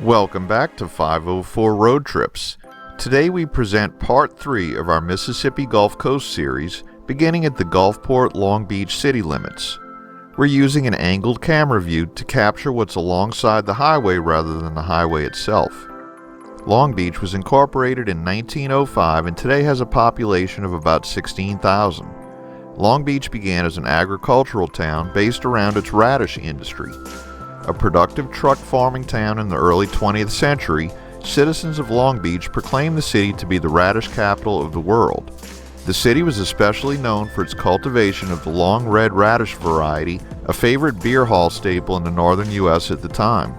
Welcome back to 504 Road Trips. Today we present part 3 of our Mississippi Gulf Coast series, beginning at the Gulfport Long Beach city limits. We're using an angled camera view to capture what's alongside the highway rather than the highway itself. Long Beach was incorporated in 1905 and today has a population of about 16,000. Long Beach began as an agricultural town based around its radish industry. A productive truck farming town in the early 20th century, citizens of Long Beach proclaimed the city to be the radish capital of the world. The city was especially known for its cultivation of the long red radish variety, a favorite beer hall staple in the northern U.S. at the time.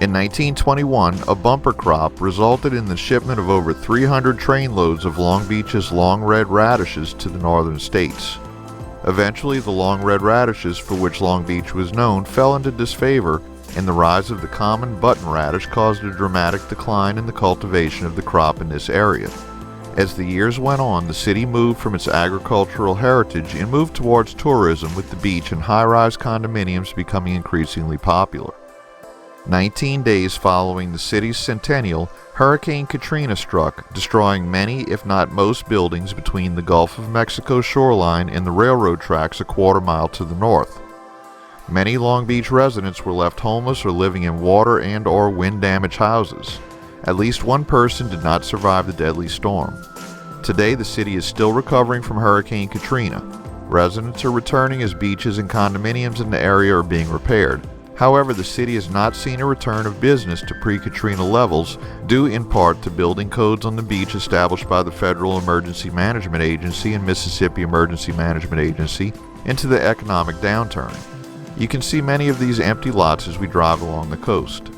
In 1921, a bumper crop resulted in the shipment of over 300 trainloads of Long Beach's long red radishes to the northern states. Eventually, the long red radishes for which Long Beach was known fell into disfavor, and the rise of the common button radish caused a dramatic decline in the cultivation of the crop in this area. As the years went on, the city moved from its agricultural heritage and moved towards tourism, with the beach and high-rise condominiums becoming increasingly popular. 19 days following the city's centennial, Hurricane Katrina struck, destroying many, if not most, buildings between the Gulf of Mexico shoreline and the railroad tracks a quarter-mile to the north. Many Long Beach residents were left homeless or living in water and or wind-damaged houses. At least one person did not survive the deadly storm. Today, the city is still recovering from Hurricane Katrina. Residents are returning as beaches and condominiums in the area are being repaired. However, the city has not seen a return of business to pre-Katrina levels, due in part to building codes on the beach established by the Federal Emergency Management Agency and Mississippi Emergency Management Agency, and to the economic downturn. You can see many of these empty lots as we drive along the coast.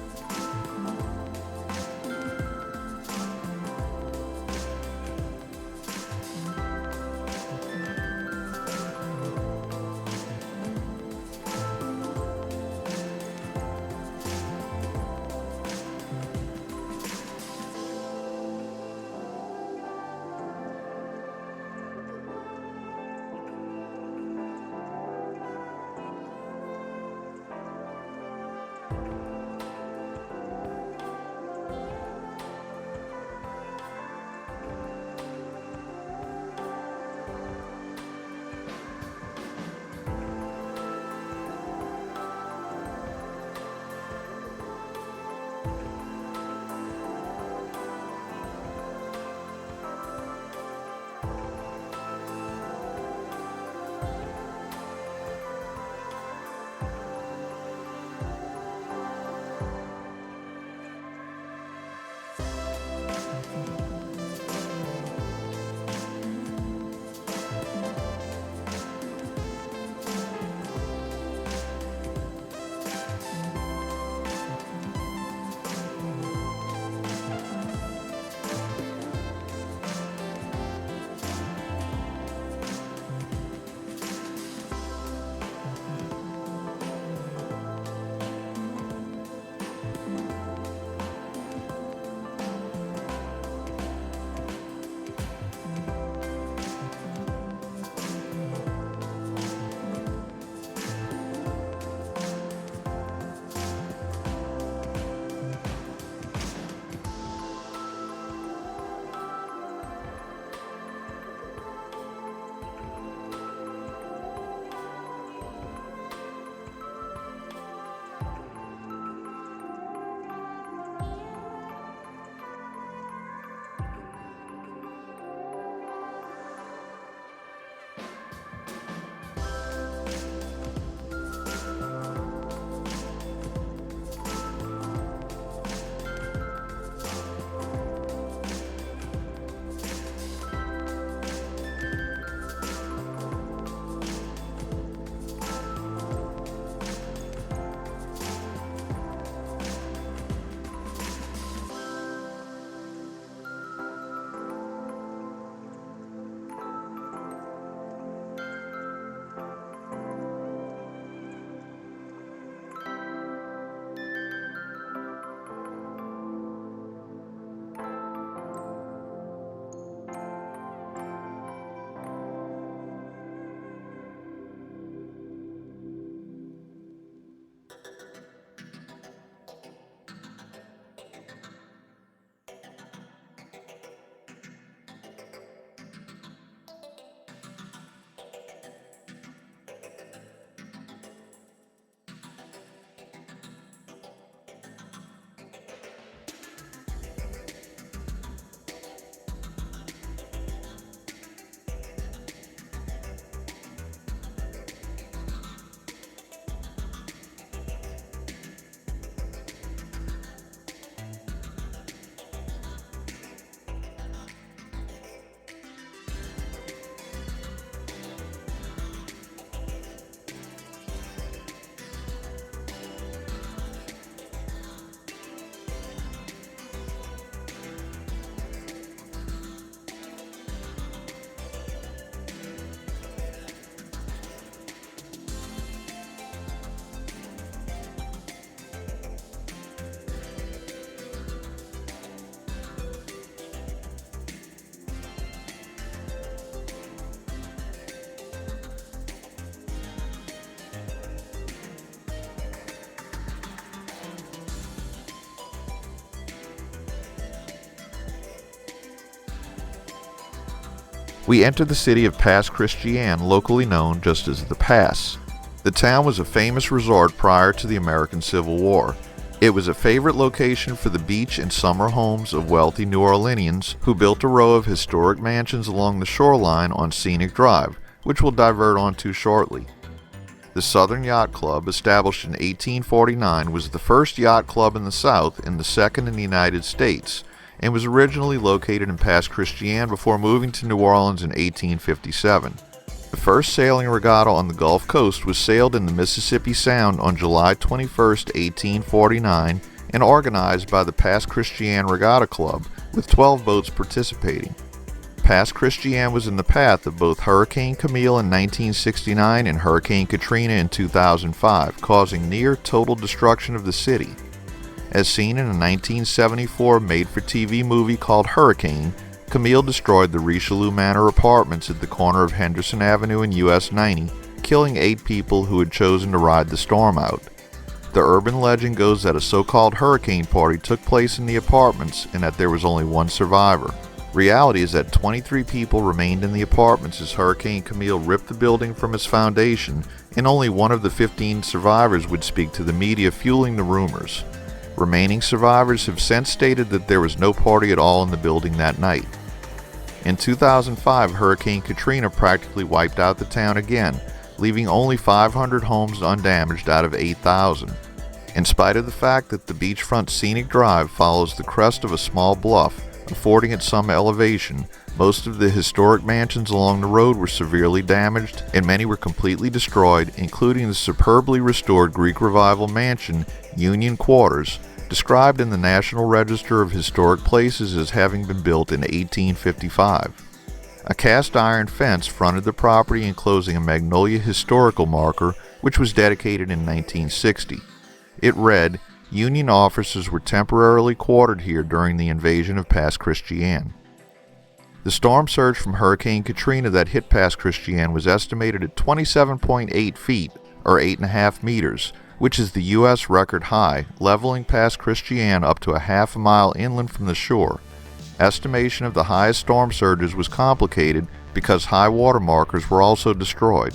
We enter the city of Pass Christian, locally known just as the Pass. The town was a famous resort prior to the American Civil War. It was a favorite location for the beach and summer homes of wealthy New Orleanians who built a row of historic mansions along the shoreline on Scenic Drive, which we'll divert onto shortly. The Southern Yacht Club, established in 1849, was the first yacht club in the South and the second in the United States, and was originally located in Pass Christian before moving to New Orleans in 1857. The first sailing regatta on the Gulf Coast was sailed in the Mississippi Sound on July 21, 1849, and organized by the Pass Christian Regatta Club, with 12 boats participating. Pass Christian was in the path of both Hurricane Camille in 1969 and Hurricane Katrina in 2005, causing near total destruction of the city. As seen in a 1974 made-for-TV movie called Hurricane, Camille destroyed the Richelieu Manor apartments at the corner of Henderson Avenue and US-90, killing 8 people who had chosen to ride the storm out. The urban legend goes that a so-called hurricane party took place in the apartments and that there was only one survivor. Reality is that 23 people remained in the apartments as Hurricane Camille ripped the building from its foundation, and only one of the 15 survivors would speak to the media, fueling the rumors. Remaining survivors have since stated that there was no party at all in the building that night. In 2005, Hurricane Katrina practically wiped out the town again, leaving only 500 homes undamaged out of 8,000. In spite of the fact that the beachfront Scenic Drive follows the crest of a small bluff, affording it some elevation, most of the historic mansions along the road were severely damaged, and many were completely destroyed, including the superbly restored Greek Revival mansion, Union Quarters, described in the National Register of Historic Places as having been built in 1855. A cast iron fence fronted the property, enclosing a Magnolia historical marker, which was dedicated in 1960. It read, "Union officers were temporarily quartered here during the invasion of Pass Christian." The storm surge from Hurricane Katrina that hit Pass Christian was estimated at 27.8 feet, or 8.5 meters, which is the U.S. record high, leveling Pass Christian up to a half a mile inland from the shore. Estimation of the highest storm surges was complicated because high water markers were also destroyed.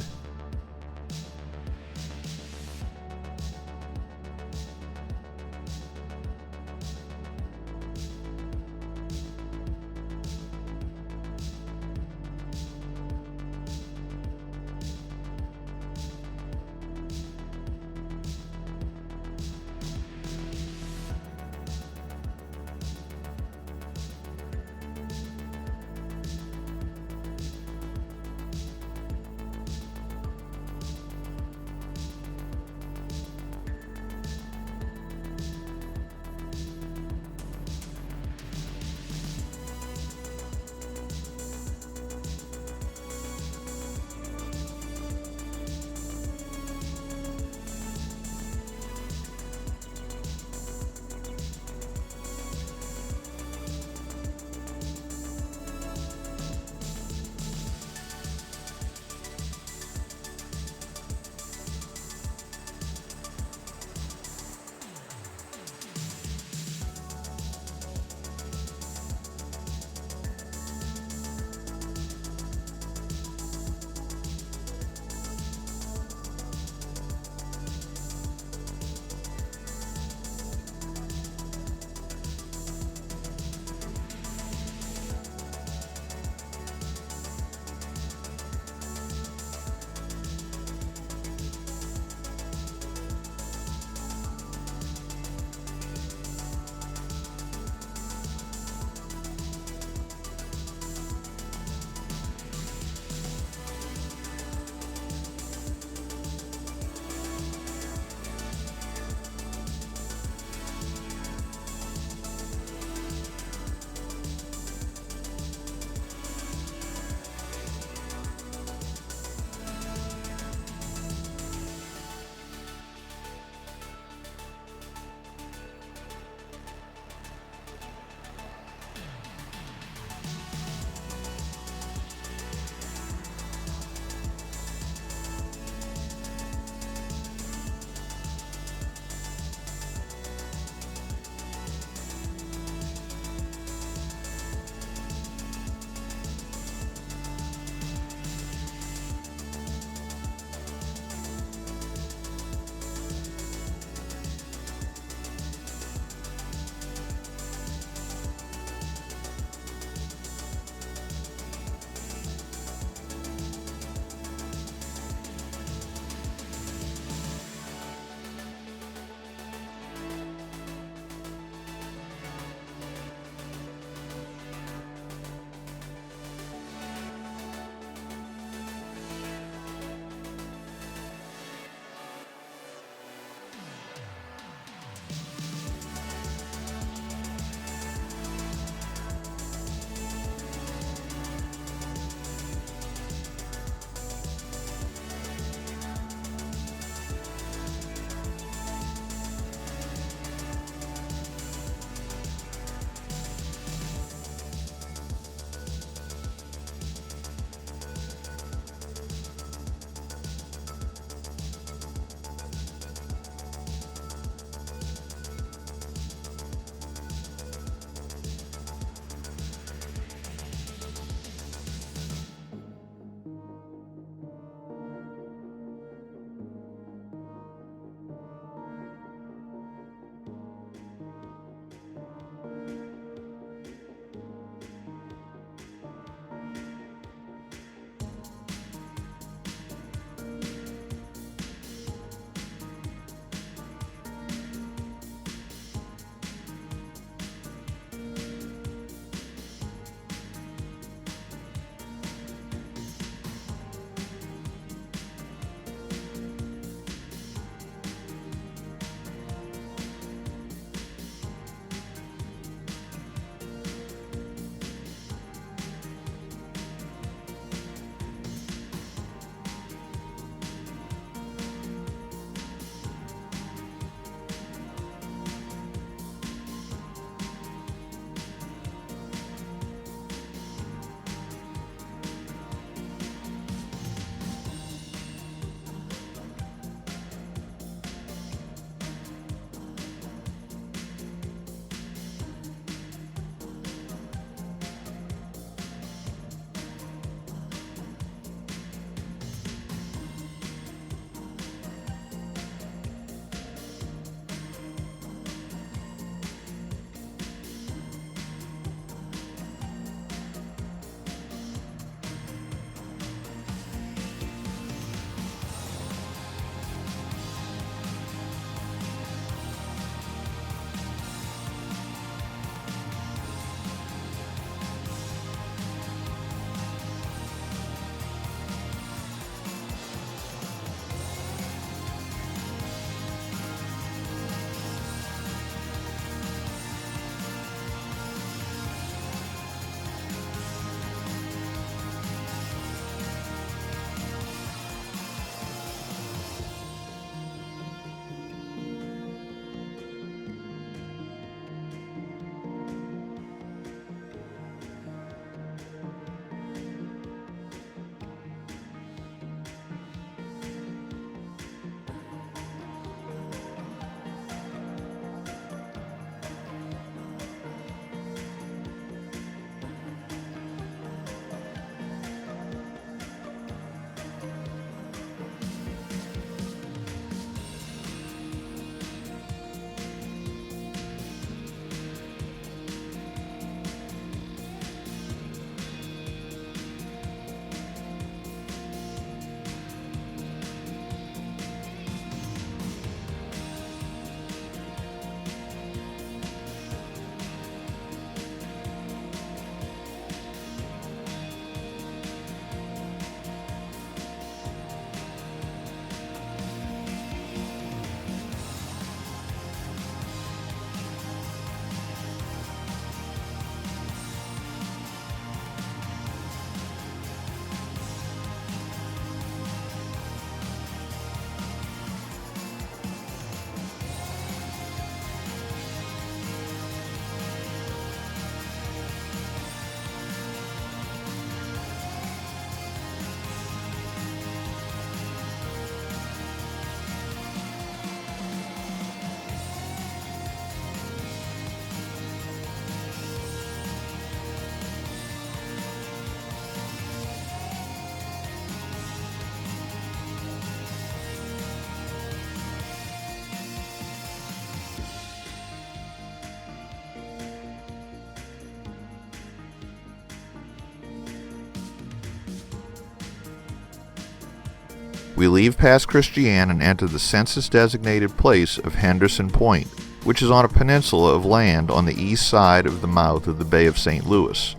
We leave past Christian and enter the census-designated place of Henderson Point, which is on a peninsula of land on the east side of the mouth of the Bay of St. Louis.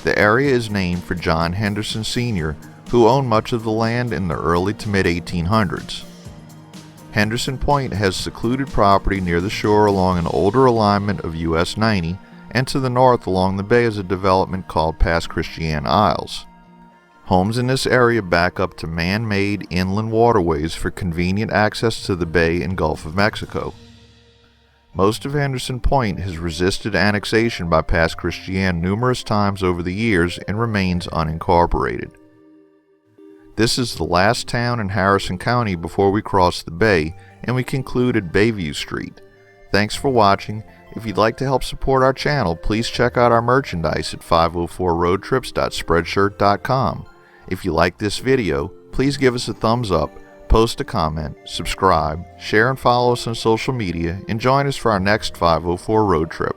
The area is named for John Henderson Sr., who owned much of the land in the early to mid-1800s. Henderson Point has secluded property near the shore along an older alignment of US-90, and to the north along the bay is a development called Pass Christian Isles. Homes in this area back up to man-made inland waterways for convenient access to the bay and Gulf of Mexico. Most of Henderson Point has resisted annexation by Pass Christian numerous times over the years and remains unincorporated. This is the last town in Harrison County before we cross the bay, and we conclude at Bayview Street. Thanks for watching. If you'd like to help support our channel, please check out our merchandise at 504roadtrips.spreadshirt.com. If you like this video, please give us a thumbs up, post a comment, subscribe, share and follow us on social media, and join us for our next 504 road trip.